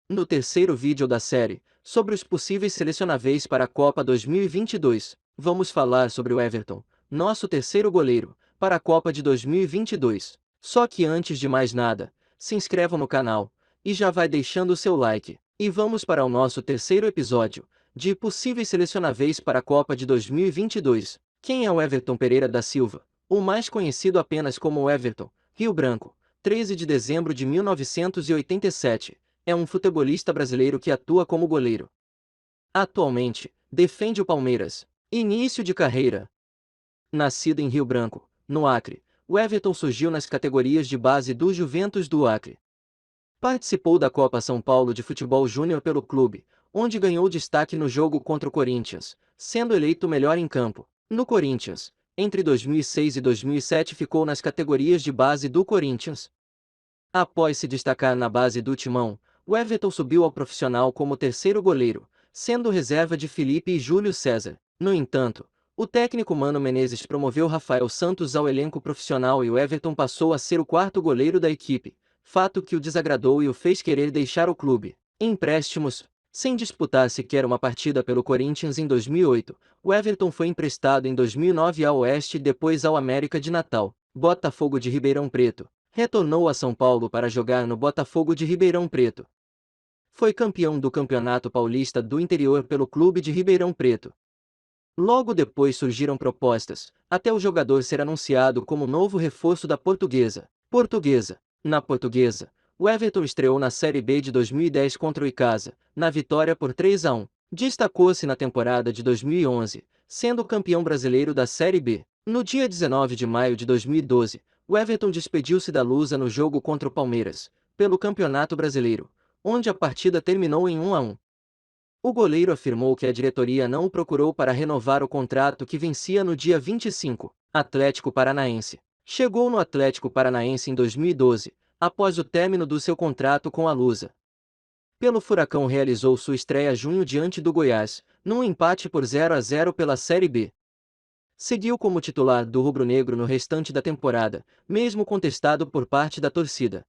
No terceiro vídeo da série, sobre os possíveis selecionáveis para a Copa 2022, vamos falar sobre o Everton, nosso terceiro goleiro, para a Copa de 2022. Só que antes de mais nada, se inscreva no canal, e já vai deixando o seu like. E vamos para o nosso terceiro episódio, de possíveis selecionáveis para a Copa de 2022. Quem é o Everton Pereira da Silva? O mais conhecido apenas como Everton, Rio Branco, 13 de dezembro de 1987. É um futebolista brasileiro que atua como goleiro. Atualmente, defende o Palmeiras. Início de carreira. Nascido em Rio Branco, no Acre, o Everton surgiu nas categorias de base do Juventus do Acre. Participou da Copa São Paulo de Futebol Júnior pelo clube, onde ganhou destaque no jogo contra o Corinthians, sendo eleito o melhor em campo. No Corinthians, entre 2006 e 2007 ficou nas categorias de base do Corinthians. Após se destacar na base do Timão, o Everton subiu ao profissional como terceiro goleiro, sendo reserva de Felipe e Júlio César. No entanto, o técnico Mano Menezes promoveu Rafael Santos ao elenco profissional e o Everton passou a ser o quarto goleiro da equipe, fato que o desagradou e o fez querer deixar o clube. Empréstimos. Sem disputar sequer uma partida pelo Corinthians em 2008, o Everton foi emprestado em 2009 ao Oeste e depois ao América de Natal, Botafogo de Ribeirão Preto. Retornou a São Paulo para jogar no Botafogo de Ribeirão Preto. Foi campeão do Campeonato Paulista do Interior pelo clube de Ribeirão Preto. Logo depois surgiram propostas, até o jogador ser anunciado como novo reforço da Portuguesa. Na Portuguesa, o Everton estreou na Série B de 2010 contra o Icasa, na vitória por 3-1. Destacou-se na temporada de 2011, sendo campeão brasileiro da Série B. No dia 19 de maio de 2012, o Everton despediu-se da Lusa no jogo contra o Palmeiras, pelo Campeonato Brasileiro, onde a partida terminou em 1-1. O goleiro afirmou que a diretoria não o procurou para renovar o contrato que vencia no dia 25. Atlético Paranaense. Chegou no Atlético Paranaense em 2012, após o término do seu contrato com a Lusa. Pelo Furacão realizou sua estreia junho diante do Goiás, num empate por 0-0 pela Série B. Seguiu como titular do rubro-negro no restante da temporada, mesmo contestado por parte da torcida.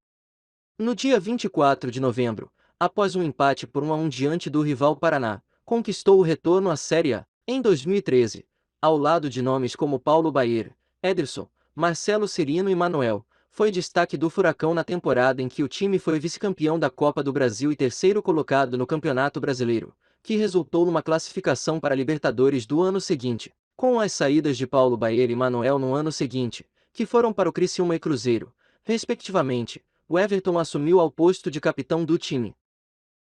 No dia 24 de novembro, após um empate por 1-1 diante do rival Paraná, conquistou o retorno à Série A. Em 2013, ao lado de nomes como Paulo Baier, Ederson, Marcelo Cirino e Manuel, foi destaque do Furacão na temporada em que o time foi vice-campeão da Copa do Brasil e terceiro colocado no Campeonato Brasileiro, que resultou numa classificação para a Libertadores do ano seguinte. Com as saídas de Paulo Baier e Manuel no ano seguinte, que foram para o Criciúma e Cruzeiro, respectivamente, o Everton assumiu ao posto de capitão do time.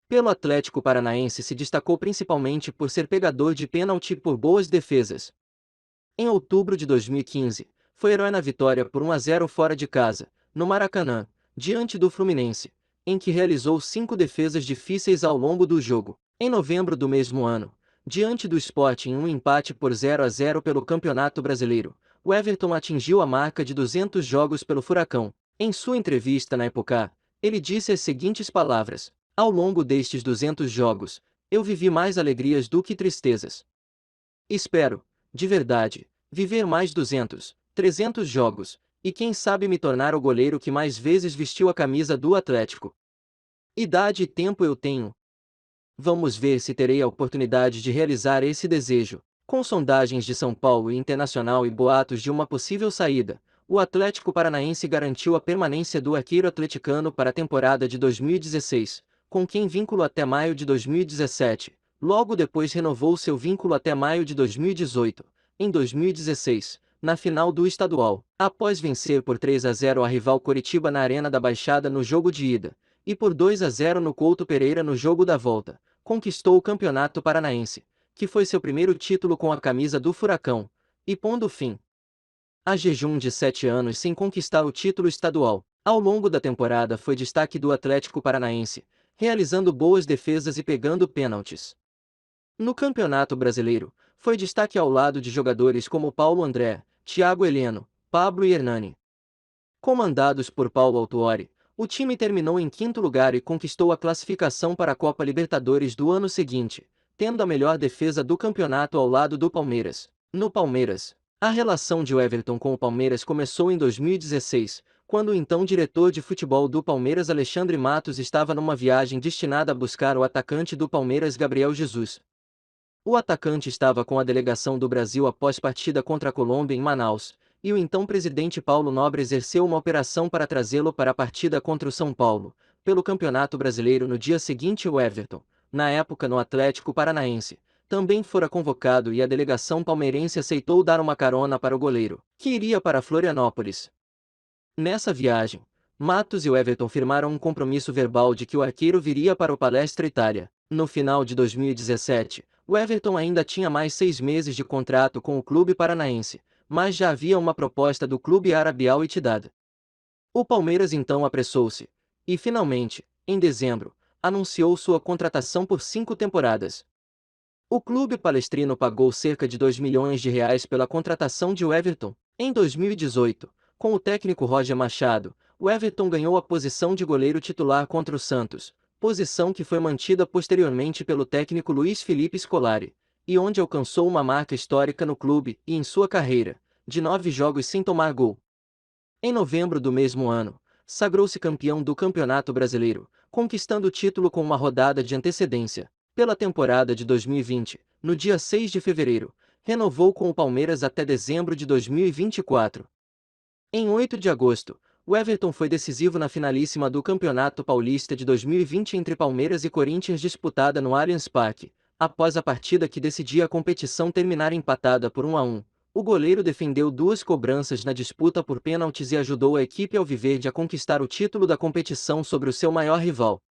Pelo Atlético Paranaense se destacou principalmente por ser pegador de pênalti e por boas defesas. Em outubro de 2015, foi herói na vitória por 1-0 fora de casa, no Maracanã, diante do Fluminense, em que realizou 5 defesas difíceis ao longo do jogo. Em novembro do mesmo ano, diante do Sport em um empate por 0-0 pelo Campeonato Brasileiro, o Everton atingiu a marca de 200 jogos pelo Furacão. Em sua entrevista na Época, ele disse as seguintes palavras: ao longo destes 200 jogos, eu vivi mais alegrias do que tristezas. Espero, de verdade, viver mais 200, 300 jogos, e quem sabe me tornar o goleiro que mais vezes vestiu a camisa do Atlético. Idade e tempo eu tenho. Vamos ver se terei a oportunidade de realizar esse desejo. Com sondagens de São Paulo e Internacional e boatos de uma possível saída, o Atlético Paranaense garantiu a permanência do arqueiro atleticano para a temporada de 2016, com quem vínculo até maio de 2017. Logo depois renovou seu vínculo até maio de 2018. Em 2016, na final do estadual, após vencer por 3-0 a rival Coritiba na Arena da Baixada no jogo de ida, e por 2-0 no Couto Pereira no jogo da volta, conquistou o Campeonato Paranaense, que foi seu primeiro título com a camisa do Furacão, e pondo fim a jejum de 7 anos sem conquistar o título estadual. Ao longo da temporada foi destaque do Atlético Paranaense, realizando boas defesas e pegando pênaltis. No Campeonato Brasileiro, foi destaque ao lado de jogadores como Paulo André, Thiago Heleno, Pablo e Hernani. Comandados por Paulo Autuori, o time terminou em quinto lugar e conquistou a classificação para a Copa Libertadores do ano seguinte, tendo a melhor defesa do campeonato ao lado do Palmeiras. No Palmeiras, a relação de Everton com o Palmeiras começou em 2016, quando o então diretor de futebol do Palmeiras Alexandre Matos estava numa viagem destinada a buscar o atacante do Palmeiras Gabriel Jesus. O atacante estava com a delegação do Brasil após partida contra a Colômbia em Manaus, e o então presidente Paulo Nobre exerceu uma operação para trazê-lo para a partida contra o São Paulo, pelo Campeonato Brasileiro no dia seguinte. O Everton, na época no Atlético Paranaense, também fora convocado e a delegação palmeirense aceitou dar uma carona para o goleiro, que iria para Florianópolis. Nessa viagem, Matos e o Everton firmaram um compromisso verbal de que o arqueiro viria para o Palestra Itália. No final de 2017, o Everton ainda tinha mais 6 meses de contrato com o clube paranaense, mas já havia uma proposta do clube árabe Al Ittihad. O Palmeiras então apressou-se, e finalmente, em dezembro, anunciou sua contratação por 5 temporadas. O clube palestrino pagou cerca de R$ 2 milhões pela contratação de Everton. Em 2018, com o técnico Roger Machado, o Everton ganhou a posição de goleiro titular contra o Santos, posição que foi mantida posteriormente pelo técnico Luiz Felipe Scolari, e onde alcançou uma marca histórica no clube e em sua carreira, de 9 jogos sem tomar gol. Em novembro do mesmo ano, sagrou-se campeão do Campeonato Brasileiro, conquistando o título com uma rodada de antecedência. Pela temporada de 2020, no dia 6 de fevereiro, renovou com o Palmeiras até dezembro de 2024. Em 8 de agosto, o Everton foi decisivo na finalíssima do Campeonato Paulista de 2020 entre Palmeiras e Corinthians disputada no Allianz Parque. Após a partida que decidia a competição terminar empatada por 1-1, o goleiro defendeu 2 cobranças na disputa por pênaltis e ajudou a equipe alviverde a conquistar o título da competição sobre o seu maior rival.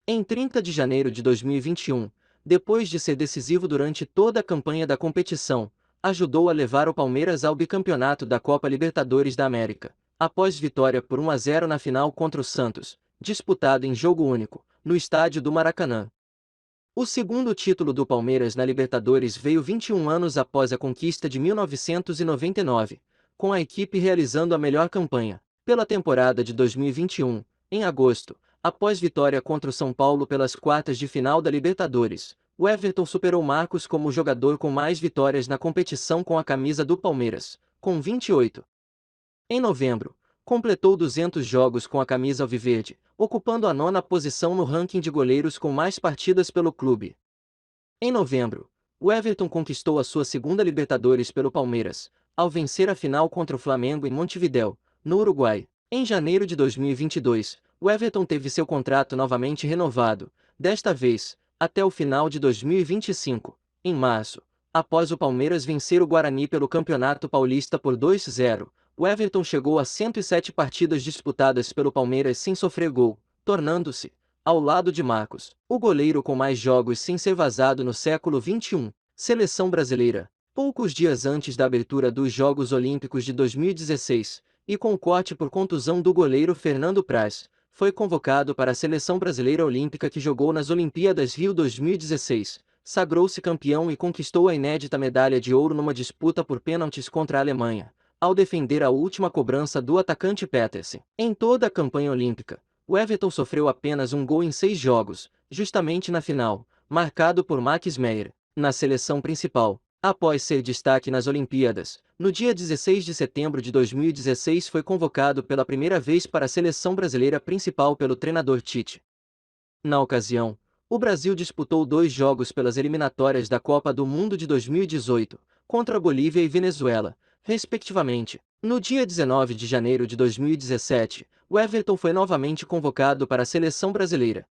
Em 30 de janeiro de 2021, depois de ser decisivo durante toda a campanha da competição, ajudou a levar o Palmeiras ao bicampeonato da Copa Libertadores da América, após vitória por 1-0 na final contra o Santos, disputada em jogo único, no estádio do Maracanã. O segundo título do Palmeiras na Libertadores veio 21 anos após a conquista de 1999, com a equipe realizando a melhor campanha. Pela temporada de 2021, em agosto, após vitória contra o São Paulo pelas quartas de final da Libertadores, o Everton superou Marcos como o jogador com mais vitórias na competição com a camisa do Palmeiras, com 28. Em novembro, completou 200 jogos com a camisa alviverde, ocupando a 9ª posição no ranking de goleiros com mais partidas pelo clube. Em novembro, o Everton conquistou a sua segunda Libertadores pelo Palmeiras, ao vencer a final contra o Flamengo em Montevidéu, no Uruguai. Em janeiro de 2022, o Everton teve seu contrato novamente renovado, desta vez, até o final de 2025. Em março, após o Palmeiras vencer o Guarani pelo Campeonato Paulista por 2-0, o Everton chegou a 107 partidas disputadas pelo Palmeiras sem sofrer gol, tornando-se, ao lado de Marcos, o goleiro com mais jogos sem ser vazado no século XXI. Seleção brasileira. Poucos dias antes da abertura dos Jogos Olímpicos de 2016, e com o corte por contusão do goleiro Fernando Praz, foi convocado para a Seleção Brasileira Olímpica que jogou nas Olimpíadas Rio 2016, sagrou-se campeão e conquistou a inédita medalha de ouro numa disputa por pênaltis contra a Alemanha, ao defender a última cobrança do atacante Petersen. Em toda a campanha olímpica, o Everton sofreu apenas um gol em 6 jogos, justamente na final, marcado por Max Meyer. Na seleção principal, após ser destaque nas Olimpíadas, no dia 16 de setembro de 2016 foi convocado pela primeira vez para a seleção brasileira principal pelo treinador Tite. Na ocasião, o Brasil disputou 2 jogos pelas eliminatórias da Copa do Mundo de 2018, contra Bolívia e Venezuela, respectivamente. No dia 19 de janeiro de 2017, o Everton foi novamente convocado para a seleção brasileira.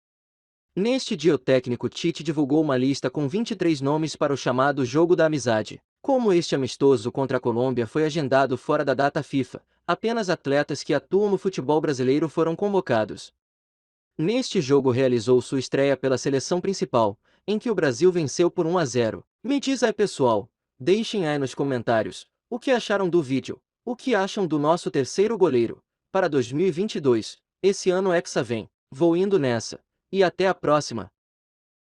Neste dia o técnico Tite divulgou uma lista com 23 nomes para o chamado Jogo da Amizade. Como este amistoso contra a Colômbia foi agendado fora da data FIFA, apenas atletas que atuam no futebol brasileiro foram convocados. Neste jogo realizou sua estreia pela seleção principal, em que o Brasil venceu por 1-0. Me diz aí pessoal, deixem aí nos comentários, o que acharam do vídeo, o que acham do nosso terceiro goleiro, para 2022, esse ano Hexa vem, vou indo nessa, e até a próxima.